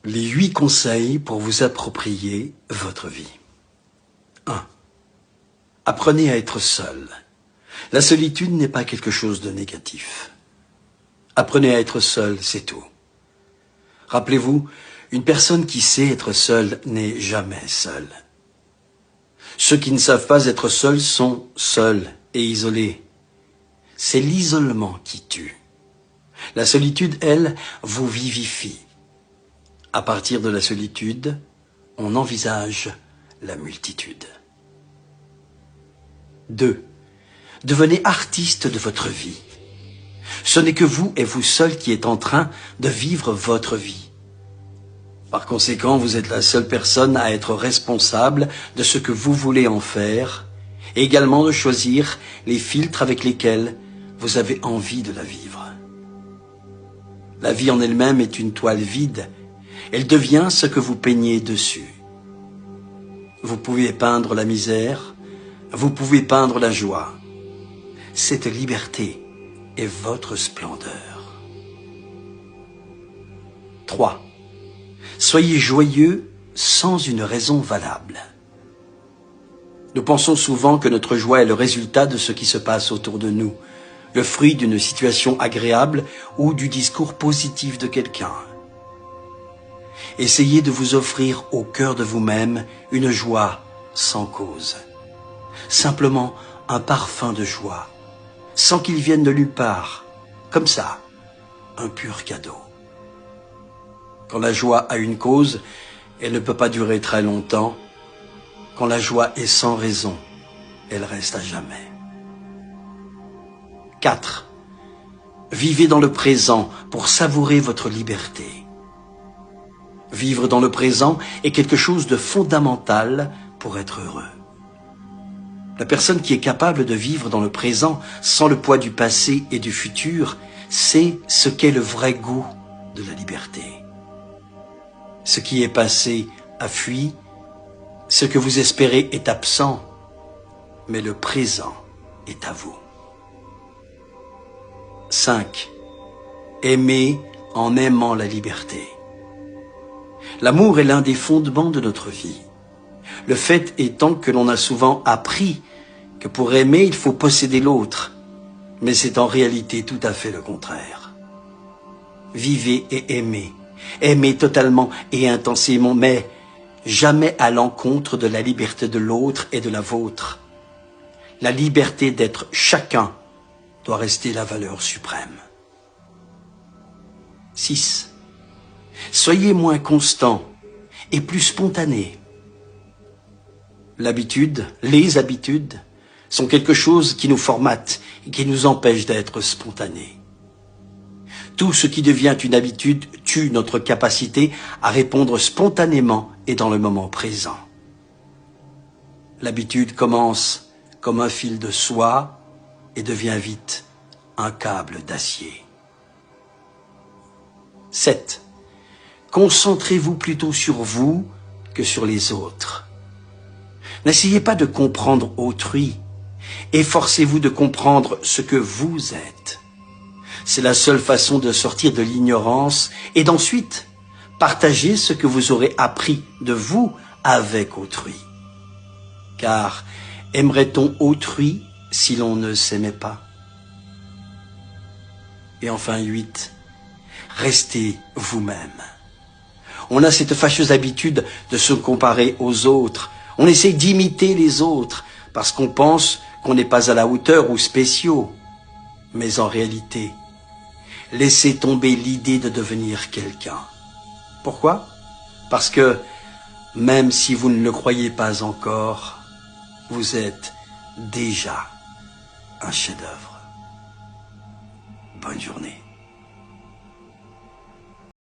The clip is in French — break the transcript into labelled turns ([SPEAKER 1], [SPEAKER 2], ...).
[SPEAKER 1] Les 8 conseils pour vous approprier votre vie. 1. Apprenez à être seul. La solitude n'est pas quelque chose de négatif. Apprenez à être seul, c'est tout. Rappelez-vous, une personne qui sait être seule n'est jamais seule. Ceux qui ne savent pas être seuls sont seuls et isolés. C'est l'isolement qui tue. La solitude, elle, vous vivifie. À partir de la solitude, on envisage la multitude. 2. Devenez artiste de votre vie. Ce n'est que vous et vous seul qui êtes en train de vivre votre vie. Par conséquent, vous êtes la seule personne à être responsable de ce que vous voulez en faire, et également de choisir les filtres avec lesquels vous avez envie de la vivre. La vie en elle-même est une toile vide. Elle devient ce que vous peignez dessus. Vous pouvez peindre la misère, vous pouvez peindre la joie. Cette liberté est votre splendeur. 3. Soyez joyeux sans une raison valable. Nous pensons souvent que notre joie est le résultat de ce qui se passe autour de nous, le fruit d'une situation agréable ou du discours positif de quelqu'un. Essayez de vous offrir au cœur de vous-même une joie sans cause. Simplement un parfum de joie, sans qu'il vienne de nulle part, comme ça, un pur cadeau. Quand la joie a une cause, elle ne peut pas durer très longtemps. Quand la joie est sans raison, elle reste à jamais. 4. Vivez dans le présent pour savourer votre liberté. Vivre dans le présent est quelque chose de fondamental pour être heureux. La personne qui est capable de vivre dans le présent sans le poids du passé et du futur sait ce qu'est le vrai goût de la liberté. Ce qui est passé a fui, ce que vous espérez est absent, mais le présent est à vous. 5. Aimez en aimant la liberté. L'amour est l'un des fondements de notre vie. Le fait étant que l'on a souvent appris que pour aimer, il faut posséder l'autre, mais c'est en réalité tout à fait le contraire. Vivez et aimez. Aimez totalement et intensément, mais jamais à l'encontre de la liberté de l'autre et de la vôtre. La liberté d'être chacun doit rester la valeur suprême. 6. Soyez moins constant et plus spontané. L'habitude, les habitudes, sont quelque chose qui nous formate et qui nous empêche d'être spontanés. Tout ce qui devient une habitude tue notre capacité à répondre spontanément et dans le moment présent. L'habitude commence comme un fil de soie et devient vite un câble d'acier. 7. Concentrez-vous plutôt sur vous que sur les autres. N'essayez pas de comprendre autrui, efforcez-vous de comprendre ce que vous êtes. C'est la seule façon de sortir de l'ignorance et d'ensuite partager ce que vous aurez appris de vous avec autrui. Car aimerait-on autrui si l'on ne s'aimait pas? Et enfin 8, restez vous-même. On a cette fâcheuse habitude de se comparer aux autres. On essaie d'imiter les autres parce qu'on pense qu'on n'est pas à la hauteur ou spéciaux. Mais en réalité, laissez tomber l'idée de devenir quelqu'un. Pourquoi? Parce que, même si vous ne le croyez pas encore, vous êtes déjà un chef-d'œuvre. Bonne journée.